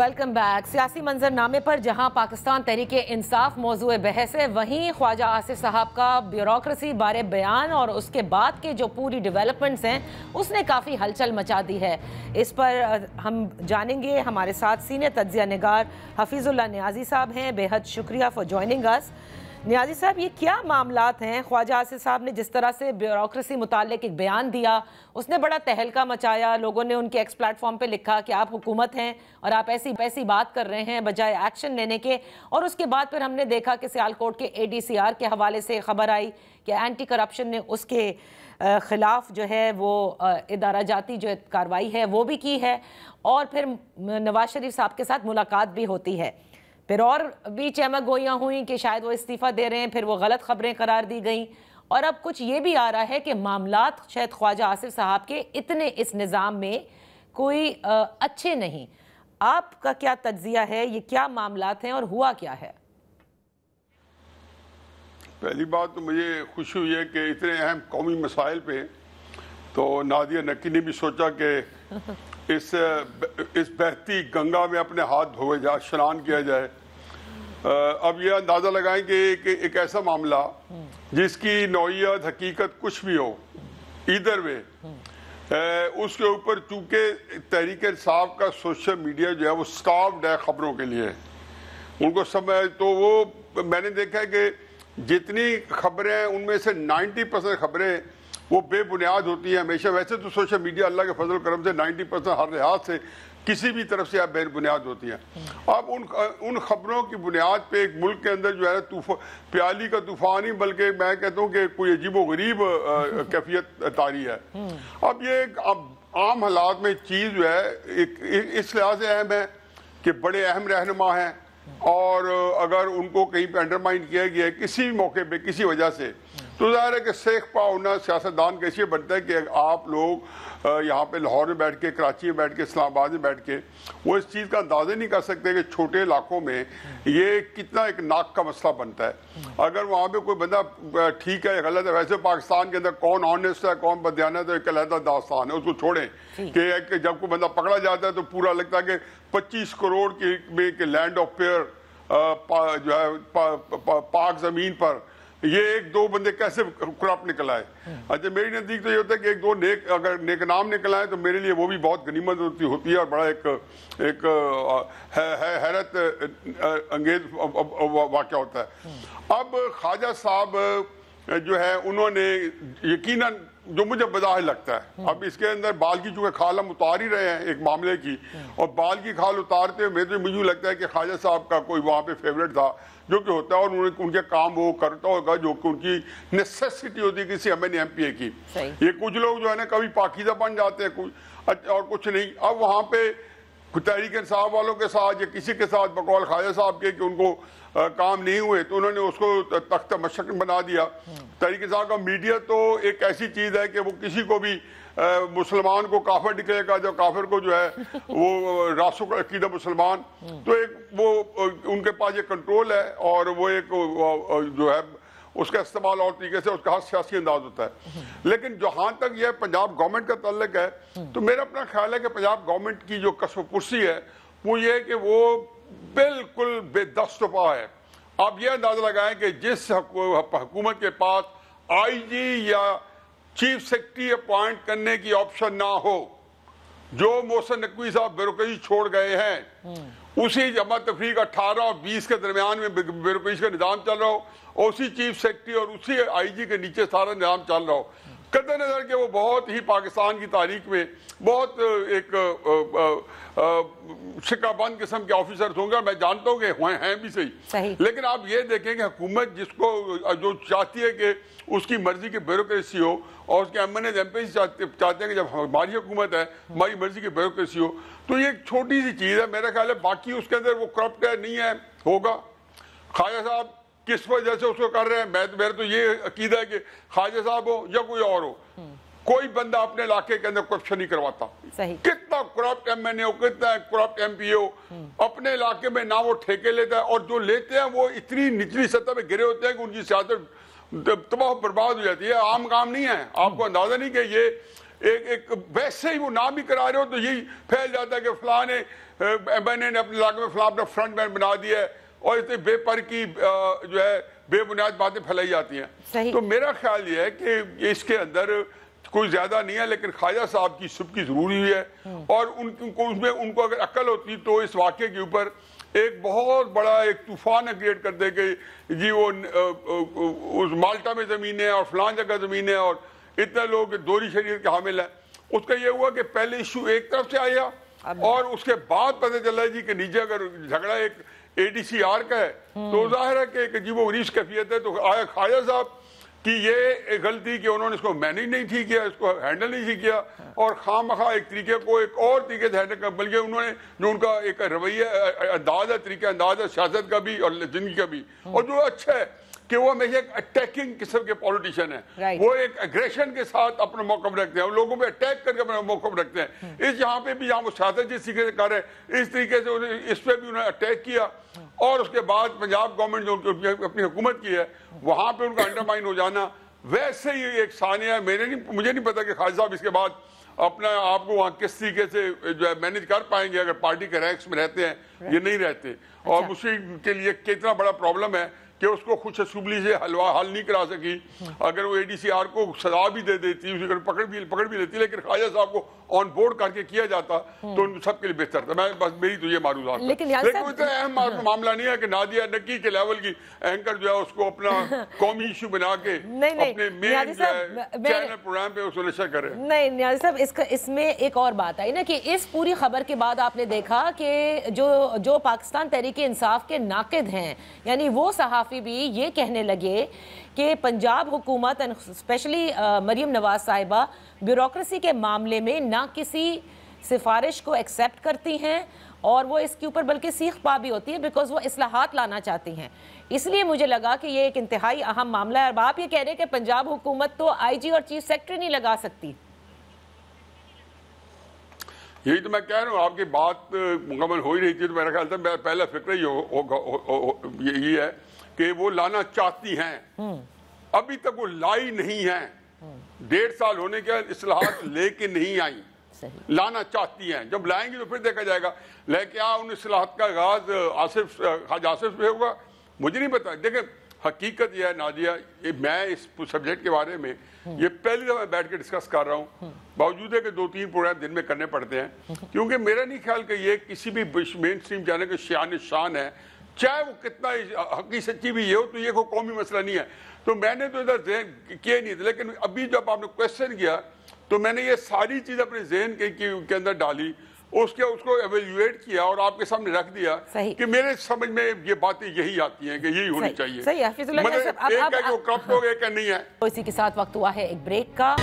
Welcome back. سیاسی منظرنامے پر جہاں پاکستان تحریک انصاف موضوع بحث ہے، وہیں خواجہ آصف صاحب کا بیوروکریسی بارے بیان اور اس کے بعد کے جو پوری ڈیولپمنٹس ہیں اس نے کافی ہلچل مچا دی ہے۔ اس پر ہم جانیں گے، ہمارے ساتھ سینئر تجزیہ نگار حفیظ اللہ نیازی صاحب ہیں۔ بے حد شکریہ فار جوائننگ اس۔ نیازی صاحب، یہ کیا معاملات ہیں؟ خواجہ آصف صاحب نے جس طرح سے بیوروکریسی متعلق ایک بیان دیا، اس نے بڑا تہلکہ مچایا۔ لوگوں نے ان کے ایکس پلیٹ فارم پہ لکھا کہ آپ حکومت ہیں اور آپ ایسی بات کر رہے ہیں بجائے ایکشن لینے کے۔ اور اس کے بعد پھر ہم نے دیکھا کہ سیالکوٹ کے ADCR کے حوالے سے خبر آئی کہ اینٹی کرپشن نے اس کے خلاف جو ہے وہ ادارہ جاتی جو کارروائی ہے وہ بھی کی ہے، اور پھر نواز شریف صاحب کے ساتھ ملاقات بھی ہوتی ہے۔ پھر اور بھی چہمک گوئیاں ہوئیں کہ شاید وہ استعفیٰ دے رہے ہیں، پھر وہ غلط خبریں قرار دی گئیں، اور اب کچھ یہ بھی آ رہا ہے کہ معاملات شاید خواجہ آصف صاحب کے اتنے اس نظام میں کوئی اچھے نہیں۔ آپ کا کیا تجزیہ ہے؟ یہ کیا معاملات ہیں اور ہوا کیا ہے؟ پہلی بات تو مجھے خوشی ہوئی ہے کہ اتنے اہم قومی مسائل پہ تو نادیہ نکی نے بھی سوچا کہ اس بہتی گنگا میں اپنے ہاتھ دھوئے جائے، اشنان کیا جائے۔ اب یہ اندازہ لگائیں کہ ایک ایسا معاملہ جس کی نوعیت حقیقت کچھ بھی ہو، ادھر وے اس کے اوپر چونکہ تحریک انصاف کا سوشل میڈیا جو ہے وہ سٹاروڈ ہے خبروں کے لیے، ان کو سمجھ تو وہ میں نے دیکھا ہے کہ جتنی خبریں ہیں ان میں سے 90% خبریں وہ بے بنیاد ہوتی ہیں ہمیشہ۔ ویسے تو سوشل میڈیا اللہ کے فضل و کرم سے 90% ہر لحاظ سے کسی بھی طرف سے بے بنیاد ہوتی ہیں۔ اب ان خبروں کی بنیاد پہ ایک ملک کے اندر جو ہے پیالی کا طوفان ہی، بلکہ میں کہتا ہوں کہ کوئی عجیب و غریب کیفیت طاری ہے۔ اب یہ ایک عام حالات میں چیز جو ہے اس لحاظ سے اہم ہے کہ بڑے اہم رہنما ہیں، اور اگر ان کو کہیں پہ انڈرمائن کیا گیا ہے کسی بھی موقع پہ کسی وجہ سے، تو ظاہر ہے کہ سیخ پا ہونا سیاستدان کیسے بنتا ہے کہ آپ لوگ یہاں پہ لاہور میں بیٹھ کے، کراچی میں بیٹھ کے، اسلام آباد میں بیٹھ کے وہ اس چیز کا اندازہ نہیں کر سکتے کہ چھوٹے علاقوں میں یہ کتنا ایک ناک کا مسئلہ بنتا ہے۔ اگر وہاں پہ کوئی بندہ ٹھیک ہے یا غلط ہے، ویسے پاکستان کے اندر کون آنیسٹ ہے کون بددیانت ہے ایک علیحدہ داستان ہے، اس کو چھوڑیں کہ جب کوئی بندہ پکڑا جاتا ہے تو پورا لگتا ہے کہ 25 کروڑ کی لینڈ آف پیئر جو ہے پاک زمین پر یہ ایک دو بندے کیسے کرپٹ نکل آئے۔ اچھا، میری نزدیک تو یہ ہوتا ہے کہ ایک دو اگر نیک نام نکل آئے تو میرے لیے وہ بھی بہت غنیمت ہوتی ہے، اور بڑا ایک حیرت انگیز واقعہ ہوتا ہے۔ اب خواجہ صاحب جو ہے انہوں نے یقیناً جو مجھے بظاہر لگتا ہے، اب اس کے اندر بال کی چونکہ کھال ہم اتار ہی رہے ہیں ایک معاملے کی، اور بال کی کھال اتارتے ہوئے مجھے لگتا ہے کہ خواجہ صاحب کا کوئی وہاں پہ فیوریٹ تھا جو کہ ہوتا ہے، اور ان کے کام وہ کرتا ہوگا جو کہ ان کی نیسیسٹی ہوتی ہے کسی MPA کی۔ یہ کچھ لوگ جو ہے نا کبھی پاکیزہ بن جاتے ہیں اور کچھ نہیں۔ اب وہاں پہ تحریک انصاف والوں کے ساتھ یا کسی کے ساتھ بقول خواجہ صاحب کے کہ ان کو کام نہیں ہوئے تو انہوں نے اس کو تخت مشق بنا دیا۔ تحریک انصاف کا میڈیا تو ایک ایسی چیز ہے کہ وہ کسی کو بھی مسلمان کو کافر نکلے گا، جو کافر کو جو ہے وہ راسخ عقیدہ مسلمان، تو ایک وہ ان کے پاس یہ کنٹرول ہے، اور وہ ایک جو ہے اس کا استعمال اور طریقے سے اس کا ہر سیاسی انداز ہوتا ہے۔ لیکن جہاں تک یہ پنجاب گورنمنٹ کا تعلق ہے تو میرا اپنا خیال ہے کہ پنجاب گورنمنٹ کی جو کسب و پرسی ہے وہ یہ ہے کہ وہ بالکل بے دست و پا ہے۔ آپ یہ اندازہ لگائیں کہ جس حکومت کے پاس IG یا چیف سیکرٹری اپوائنٹ کرنے کی آپشن نہ ہو، جو محسن نقوی صاحب بیوروکریسی چھوڑ گئے ہیں، اسی جمع تفریق 18 اور 20 کے درمیان میں بیوروکریسی کا نظام چل رہا ہو، اور اسی چیف سیکرٹری اور اسی IG کے نیچے سارا نظام چل رہا ہو، قطع نظر کہ وہ بہت ہی پاکستان کی تاریخ میں بہت ایک شکا بند قسم کے آفیسرز ہوں گے، اور میں جانتا ہوں کہ ہیں بھی صحیح۔ لیکن آپ یہ دیکھیں کہ حکومت جس کو جو چاہتی ہے کہ اس کی مرضی کی بیوروکریسی ہو، اور اس کے MPs چاہتے ہیں کہ جب ہماری حکومت ہے ہماری مرضی کی بیوروکریسی ہو، تو یہ ایک چھوٹی سی چیز ہے۔ میرا خیال ہے باقی اس کے اندر وہ کرپٹ ہے نہیں ہے، ہوگا۔ خواجہ صاحب کس وجہ سے اس کو کر رہے ہیں، میرا تو یہ عقیدہ ہے کہ خواجہ صاحب ہو یا کوئی اور ہو، کوئی بندہ اپنے علاقے کے اندر کرپشن نہیں کرواتا۔ کتنا کرپٹ MNA ہو، کتنا کرپٹ MPA ہو، اپنے علاقے میں نہ وہ ٹھیکے لیتا ہے، اور جو لیتے ہیں وہ اتنی نچلی سطح پہ گرے ہوتے ہیں کہ ان کی سیاست تباہ برباد ہو جاتی ہے۔ عام کام نہیں ہے۔ آپ کو اندازہ نہیں کہ یہ ایک ویسے ہی وہ نام ہی کرا رہے ہو تو یہی پھیل جاتا ہے کہ فلاں نے اپنے علاقے میں فلاں اپنا فرنٹ مین بنا دیا ہے اور اتنے بے پر کی جو ہے بے بنیاد باتیں پھیلائی جاتی ہیں. تو میرا خیال یہ ہے کہ اس کے اندر کوئی زیادہ نہیں ہے، لیکن خواجہ صاحب کی سبکی ضروری ہوئی ہے اور ان کو اگر عقل ہوتی تو اس واقعے کے اوپر ایک بہت بڑا ایک طوفان کریٹ کر دے کہ جی وہ اس مالٹا میں زمین ہے اور فلان جگہ زمین ہے اور اتنے لوگ دوہری شریعت کے حامل ہیں. اس کا یہ ہوا کہ پہلے ایشو ایک طرف سے آیا اور اس کے بعد پتہ چلا جی کہ نیچے اگر جھگڑا ایک ADCR کا ہے تو ظاہر ہے کہ ایک عجیب و غریب کیفیت ہے. تو آیا خواجہ صاحب کہ یہ غلطی کہ انہوں نے اس کو مینیج نہیں ٹھیک کیا، اس کو ہینڈل نہیں ٹھیک کیا اور خواہ مخواہ ایک طریقے کو ایک اور طریقے سے ہینڈل کر، بلکہ انہوں نے جو ان کا ایک رویہ انداز ہے، طریقہ انداز ہے سیاست کا بھی اور زندگی کا بھی، اور جو اچھا ہے کہ وہ ہمیشہ ایک اٹیکنگ قسم کے پولیٹیشین ہیں. وہ ایک اگریشن کے ساتھ اپنا موقف رکھتے ہیں اور لوگوں پہ اٹیک کر کے اپنا موقف رکھتے ہیں. اس یہاں پہ بھی جہاں وہ سیاست جس طریقے سے کر رہے ہیں اس طریقے سے اس پہ بھی انہوں نے اٹیک کیا اور اس کے بعد پنجاب گورنمنٹ جو اپنی حکومت کی ہے وہاں پہ ان کا انڈرمائن ہو جانا ویسے ہی ایک ثانیہ ہے. مجھے نہیں پتا کہ خواجہ صاحب اس کے بعد اپنا آپ کو وہاں کس طریقے سے جو ہے مینیج کر پائیں گے اگر پارٹی کے رینکس میں رہتے ہیں یہ نہیں رہتے. اور مسلم کے لیے کتنا بڑا پرابلم ہے کہ اس کو خوش اسمبلی سے حل نہیں کرا سکی. اگر وہ ADCR کو سزا بھی دے دیتی، اسے پکڑ بھی لیتی، لیکن خواجہ صاحب کو آن بورڈ کر کے کیا جاتا تو ان سب کے لیے بہتر تھا. میں بس میری تو یہ معروضات ہے. لیکن اتنا اہم معاملہ نہیں ہے کہ نادیہ نکی کے لیول کی اینکر جو ہے اس کو اپنا قومی ایشو بنا کے اپنے مین چینل پروگرام پہ اس کو نشر کرے. نہیں نیازی صاحب، اس میں ایک اور بات آئی نا کہ اس پوری خبر کے بعد آپ نے دیکھا کہ جو پاکستان تحریک انصاف کے ناقد ہیں یعنی وہ صحافی بھی یہ کہنے لگے کہ پنجاب حکومت اسپیشلی مریم نواز صاحبہ بیوروکریسی کے معاملے میں نہ کسی سفارش کو ایکسیپٹ کرتی ہیں اور وہ اس کے اوپر بلکہ سیخ پا بھی ہوتی ہے بیکاز وہ اصلاحات لانا چاہتی ہیں. اس لیے مجھے لگا کہ یہ ایک انتہائی اہم معاملہ ہے. اب آپ یہ کہہ رہے ہیں کہ پنجاب حکومت تو IG اور چیف سیکرٹری نہیں لگا سکتی. یہی تو میں کہہ رہا ہوں، آپ کی بات مکمل ہو ہی رہی تھی تو میرا خیال تھا پہلا فکر یہی ہے کہ وہ لانا چاہتی ہیں. ابھی تک وہ لائی نہیں ہیں. 1.5 سال ہونے کے بعد اصلاحات لے کے نہیں آئیں. لانا چاہتی ہیں. جب لائیں گی تو پھر دیکھا جائے گا. لیکن کیا ان اصلاحات کا آغاز خواجہ آصف سے ہوگا مجھے نہیں پتا. دیکھیں حقیقت یہ ہے نادیہ، میں اس سبجیکٹ کے بارے میں یہ پہلی دفعہ بیٹھ کے ڈسکس کر رہا ہوں، باوجود ہے کہ 2-3 پروگرام دن میں کرنے پڑتے ہیں، کیونکہ میرا نہیں خیال کہ یہ کسی بھی مین اسٹریم چینل کے شان ہے، چاہے وہ کتنا حقیقی سچی بھی یہ ہو تو یہ کوئی قومی مسئلہ نہیں ہے. تو میں نے تو ادھر ذہن کیا نہیں تھا، لیکن ابھی جب آپ نے کویسچن کیا تو میں نے یہ ساری چیز اپنے ذہن کے اندر ڈالی، اس کو ایویلیویٹ کیا اور آپ کے سامنے رکھ دیا کہ میرے سمجھ میں یہ باتیں یہی آتی ہیں کہ یہی ہونی چاہیے. صحیح حفیظ اللہ صاحب، ایک ہے کہ وہ کرپٹ ہو گیا کہ نہیں ہے. اسی کے ساتھ وقت ہوا ہے ایک بریک کا.